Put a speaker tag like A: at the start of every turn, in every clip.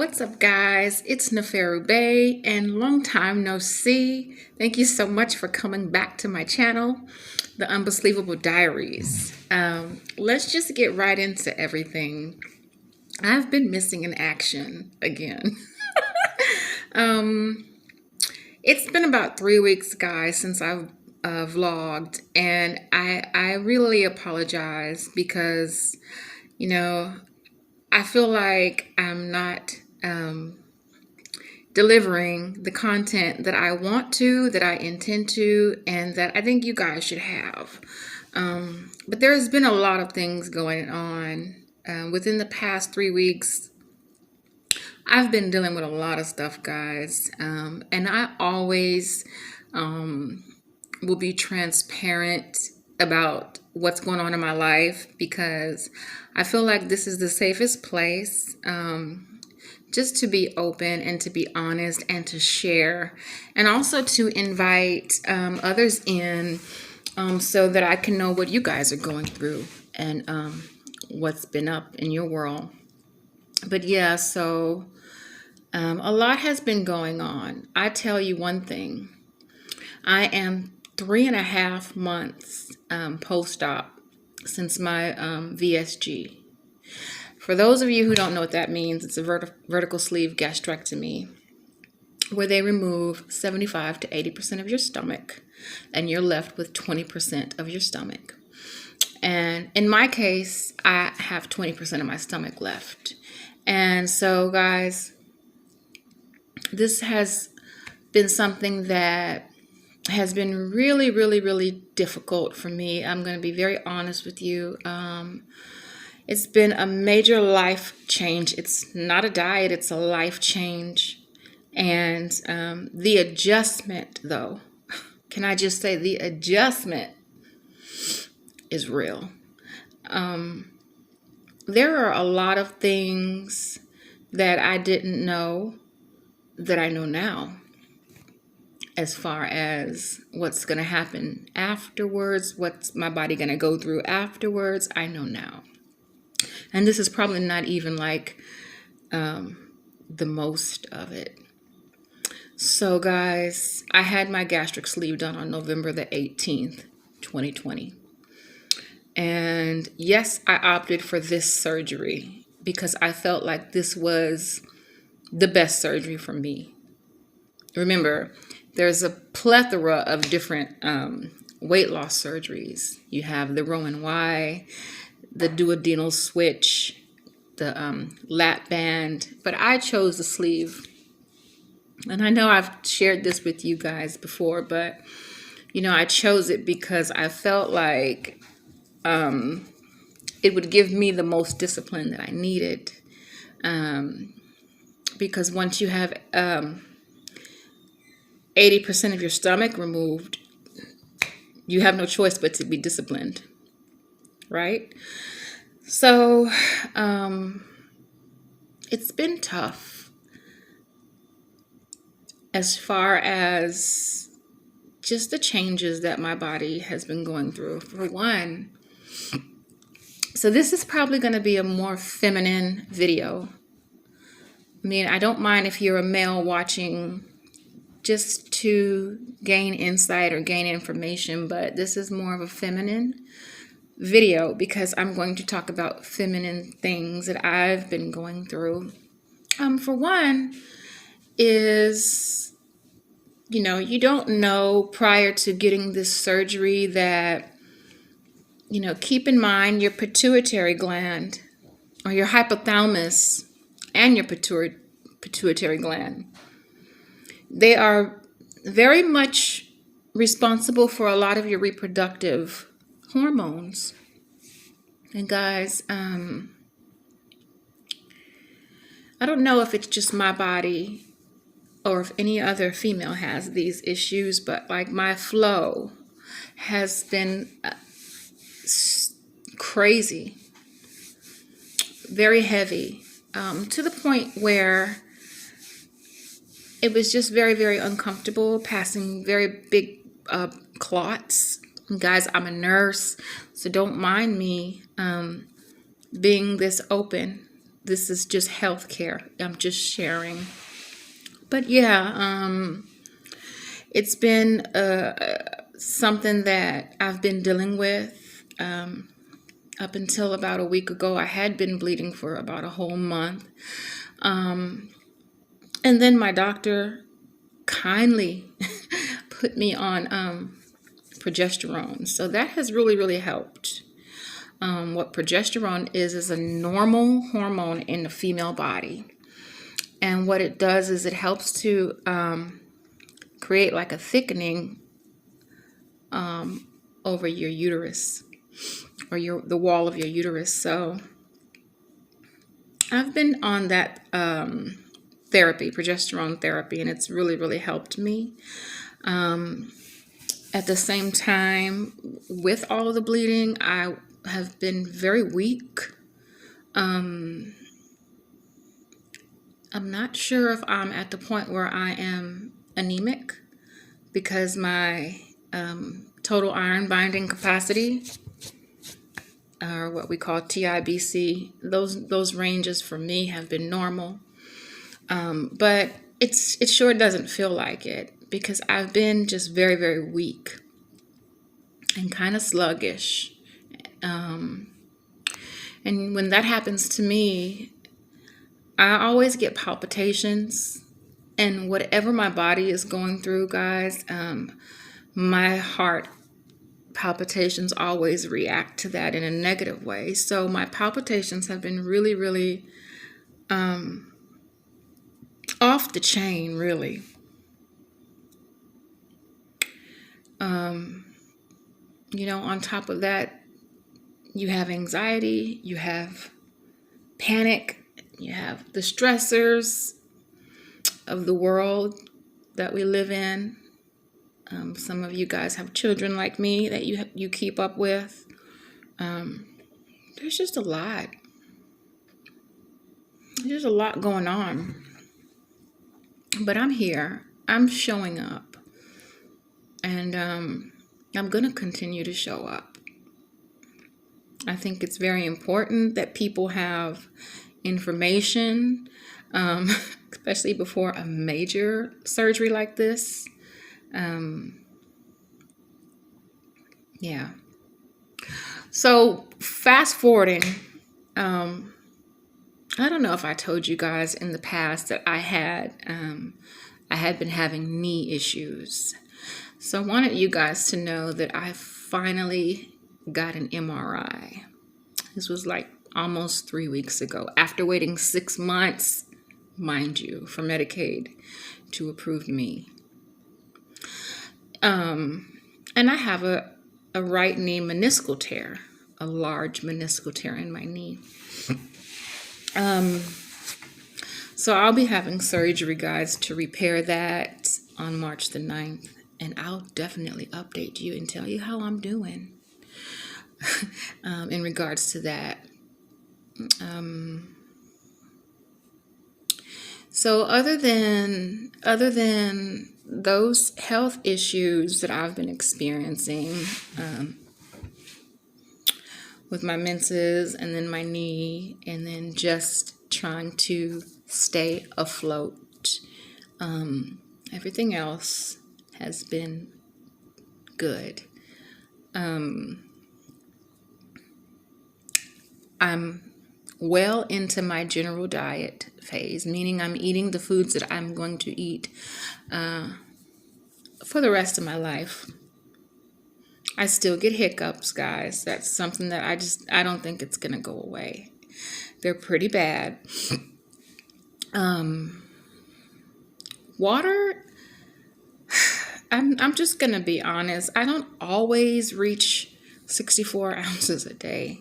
A: What's up, guys? It's Neferu Bay, and long time no see. Thank you so much for coming back to my channel, The Unbelievable Diaries. Let's just get right into everything. I've been missing in action again. It's been about 3 weeks, guys, since I've vlogged, and I really apologize because, I feel like I'm not delivering the content that I want to, that I intend to, and that I think you guys should have. But there's been a lot of things going on. Within the past 3 weeks, I've been dealing with a lot of stuff, guys. And I always will be transparent about what's going on in my life because I feel like this is the safest place just to be open and to be honest and to share, and also to invite others in so that I can know what you guys are going through and what's been up in your world. But yeah, so a lot has been going on. I tell you one thing, I am 3.5 months post-op since my VSG. For those of you who don't know what that means, it's a vertical sleeve gastrectomy where they remove 75 to 80% of your stomach and you're left with 20% of your stomach. And in my case, I have 20% of my stomach left. And so, guys, this has been something that has been really, really, really difficult for me. I'm going to be very honest with you. It's been a major life change. It's not a diet, it's a life change. And the adjustment, though, can I just say the adjustment is real. There are a lot of things that I didn't know that I know now, as far as what's going to happen afterwards, what's my body going to go through afterwards, I know now. And this is probably not even like the most of it. So guys, I had my gastric sleeve done on November the 18th, 2020. And yes, I opted for this surgery because I felt like this was the best surgery for me. Remember, there's a plethora of different weight loss surgeries. You have the Roman Y, the duodenal switch, the lap band, but I chose the sleeve. And I know I've shared this with you guys before, but I chose it because I felt like it would give me the most discipline that I needed. Because once you have 80% of your stomach removed, you have no choice but to be disciplined, right? So it's been tough as far as just the changes that my body has been going through. For one, so this is probably going to be a more feminine video. I mean, I don't mind if you're a male watching just to gain insight or gain information, but this is more of a feminine video because I'm going to talk about feminine things that I've been going through. For one is, you don't know prior to getting this surgery that, keep in mind your pituitary gland or your hypothalamus and your pituitary gland. They are very much responsible for a lot of your reproductive hormones. And guys, I don't know if it's just my body or if any other female has these issues, but like my flow has been crazy, very heavy, to the point where it was just very, very uncomfortable, passing very big clots. And guys, I'm a nurse, so don't mind me being this open. this is just healthcare. I'm just sharing. But yeah, it's been something that I've been dealing with. Up until about a week ago, I had been bleeding for about a whole month. And then my doctor kindly put me on progesterone. So that has really, really helped. What progesterone is a normal hormone in the female body. And what it does is it helps to create like a thickening over your uterus, or the wall of your uterus. So I've been on that therapy, progesterone therapy, and it's really, really helped me. At the same time, with all of the bleeding, I have been very weak. I'm not sure if I'm at the point where I am anemic, because my total iron binding capacity, or what we call TIBC, those ranges for me have been normal. But it sure doesn't feel like it, because I've been just very, very weak and kind of sluggish. And when that happens to me, I always get palpitations, and whatever my body is going through, guys, my heart palpitations always react to that in a negative way. So my palpitations have been really, really off the chain, really. On top of that, you have anxiety, you have panic, you have the stressors of the world that we live in. Some of you guys have children like me that you keep up with. There's just a lot. There's a lot going on. But I'm here. I'm showing up. And I'm going to continue to show up. I think it's very important that people have information, especially before a major surgery like this. Yeah. So fast forwarding, I don't know if I told you guys in the past that I had been having knee issues. So I wanted you guys to know that I finally got an MRI. This was like almost 3 weeks ago, after waiting 6 months, mind you, for Medicaid to approve me. And I have a right knee meniscal tear, a large meniscal tear in my knee. So I'll be having surgery, guys, to repair that on March the 9th. And I'll definitely update you and tell you how I'm doing in regards to that. So other than those health issues that I've been experiencing with my menses and then my knee, and then just trying to stay afloat, everything else has been good. I'm well into my general diet phase, meaning I'm eating the foods that I'm going to eat for the rest of my life. I still get hiccups, guys. That's something that I don't think it's gonna go away. They're pretty bad. Water, I'm just gonna be honest. I don't always reach 64 ounces a day.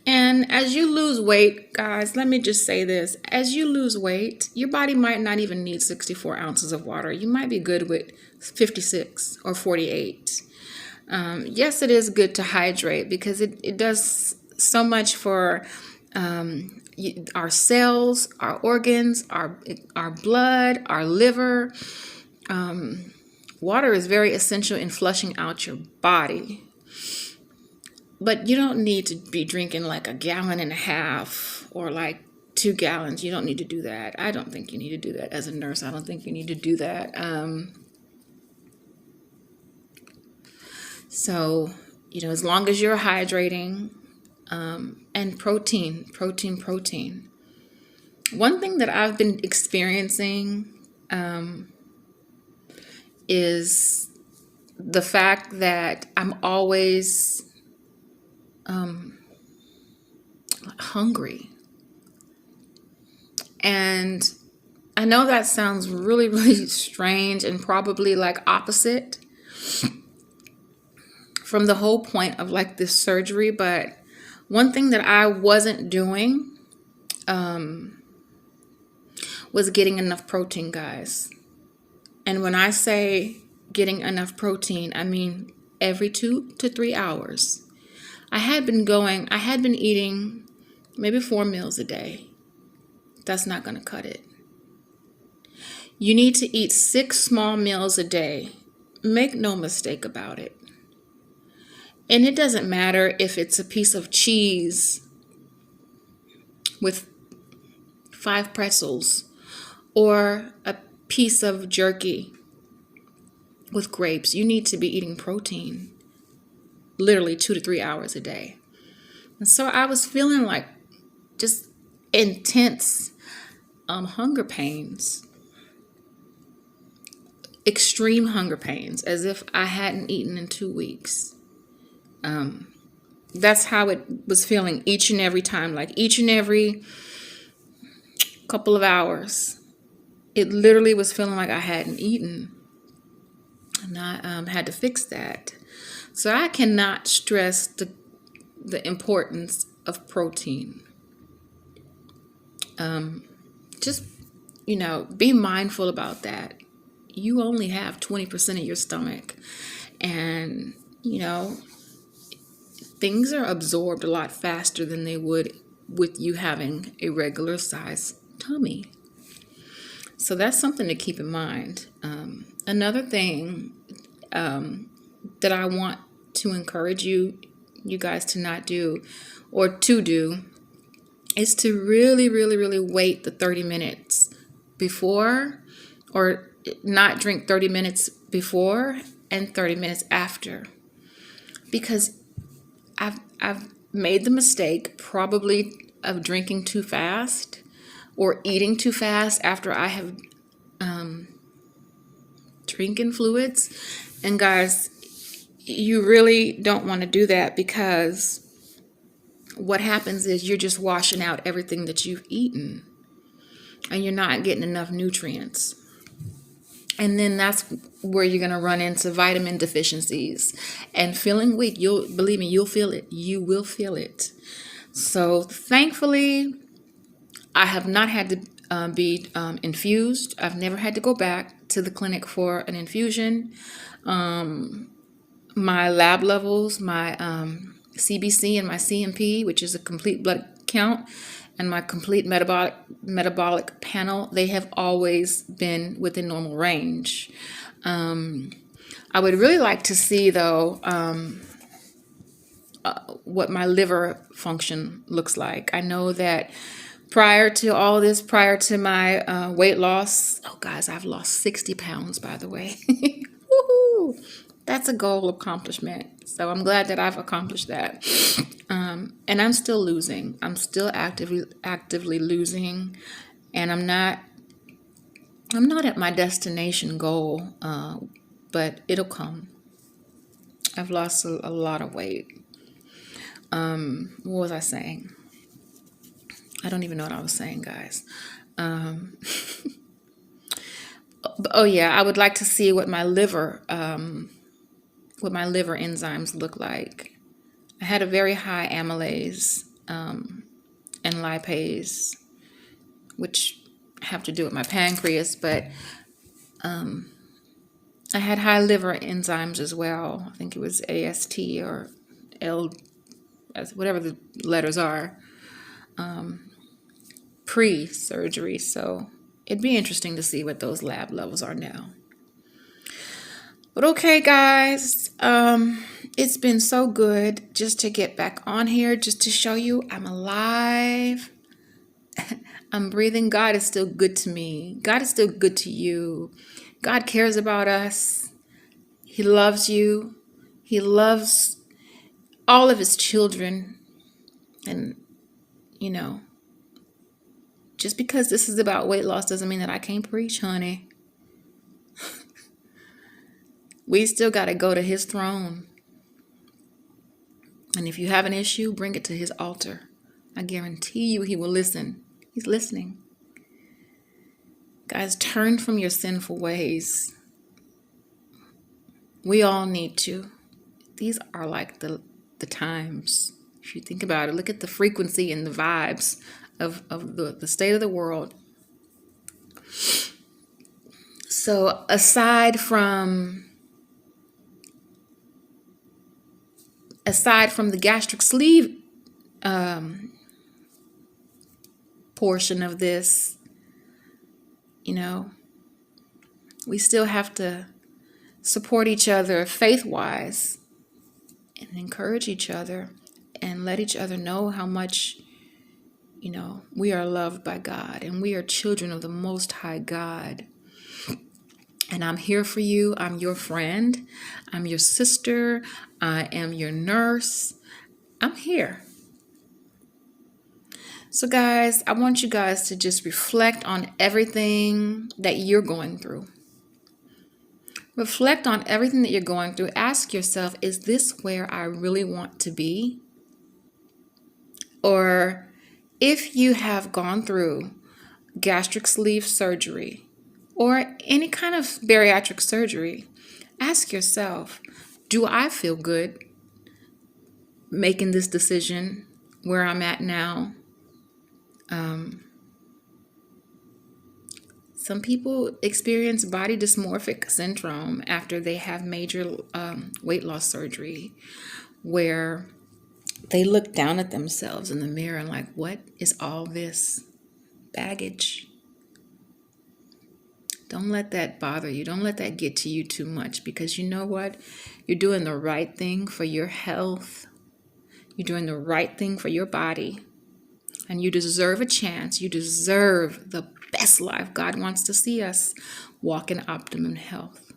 A: And as you lose weight, guys, let me just say this. As you lose weight, your body might not even need 64 ounces of water. You might be good with 56 or 48. Yes, it is good to hydrate, because it does so much for our cells, our organs, our blood, our liver. Water is very essential in flushing out your body. But you don't need to be drinking like 1.5 gallons or like 2 gallons. You don't need to do that. I don't think you need to do that as a nurse. I don't think you need to do that. So, as long as you're hydrating, and protein. One thing that I've been experiencing is the fact that I'm always hungry. And I know that sounds really, really strange and probably like opposite from the whole point of like this surgery, but one thing that I wasn't doing was getting enough protein, guys. And when I say getting enough protein, I mean every 2 to 3 hours. I had been eating maybe 4 meals a day. That's not going to cut it. You need to eat 6 small meals a day. Make no mistake about it. And it doesn't matter if it's a piece of cheese with 5 pretzels or a piece of jerky with grapes. You need to be eating protein literally 2 to 3 hours a day. And so I was feeling like just intense hunger pains, extreme hunger pains, as if I hadn't eaten in 2 weeks. That's how it was feeling each and every time, like each and every couple of hours. It literally was feeling like I hadn't eaten, and I had to fix that. So I cannot stress the importance of protein. Just, be mindful about that. You only have 20% of your stomach, and, things are absorbed a lot faster than they would with you having a regular size tummy. So that's something to keep in mind. Another thing that I want to encourage you guys to not do, or to do, is to really, really, really wait the 30 minutes before, or not drink 30 minutes before and 30 minutes after. Because I've made the mistake probably of drinking too fast or eating too fast after I have drinking fluids. And guys, you really don't want to do that, because what happens is you're just washing out everything that you've eaten and you're not getting enough nutrients. And then that's where you're going to run into vitamin deficiencies and feeling weak. Believe me, you'll feel it. You will feel it. So thankfully, I have not had to be infused. I've never had to go back to the clinic for an infusion. My lab levels, my CBC and my CMP, which is a complete blood count, and my complete metabolic panel, they have always been within normal range. I would really like to see, though, what my liver function looks like. I know that prior to all this, prior to my weight loss, oh guys, I've lost 60 pounds, by the way. Woohoo! That's a goal accomplishment. So I'm glad that I've accomplished that. And I'm still losing. I'm still actively losing, and I'm not at my destination goal, but it'll come. I've lost a lot of weight. What was I saying? I don't even know what I was saying, guys. Oh yeah, I would like to see what my liver enzymes look like. I had a very high amylase and lipase, which have to do with my pancreas, but I had high liver enzymes as well. I think it was AST or L, whatever the letters are, pre-surgery. So it'd be interesting to see what those lab levels are now. But okay, guys, It's been so good just to get back on here, just to show you I'm alive. I'm breathing. God is still good to me. God is still good to you. God cares about us. He loves you. He loves all of his children. And, you know, just because this is about weight loss doesn't mean that I can't preach, honey. We still got to go to his throne. And if you have an issue, bring it to his altar. I guarantee you he will listen. He's listening. Guys, turn from your sinful ways. We all need to. These are like the times. If you think about it, look at the frequency and the vibes of the state of the world. So aside from the gastric sleeve portion of this, you know, we still have to support each other faith-wise and encourage each other and let each other know how much, you know, we are loved by God and we are children of the Most High God. And I'm here for you. I'm your friend. I'm your sister. I am your nurse. I'm here. So guys, I want you guys to just reflect on everything that you're going through. Reflect on everything that you're going through. Ask yourself, is this where I really want to be? Or if you have gone through gastric sleeve surgery or any kind of bariatric surgery, ask yourself, do I feel good making this decision where I'm at now? Some people experience body dysmorphic syndrome after they have major weight loss surgery, where they look down at themselves in the mirror and like, what is all this baggage? Don't let that bother you. Don't let that get to you too much, because you know what? You're doing the right thing for your health. You're doing the right thing for your body. And you deserve a chance. You deserve the best life. God wants to see us walk in optimum health.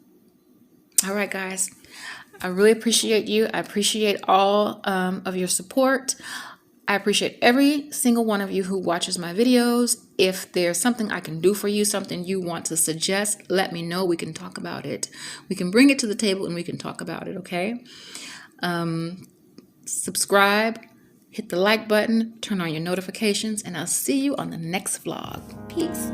A: All right, guys. I really appreciate you. I appreciate all of your support. I appreciate every single one of you who watches my videos. If there's something I can do for you, something you want to suggest, let me know. We can talk about it. We can bring it to the table and we can talk about it, okay? Subscribe, hit the like button, turn on your notifications, and I'll see you on the next vlog. Peace.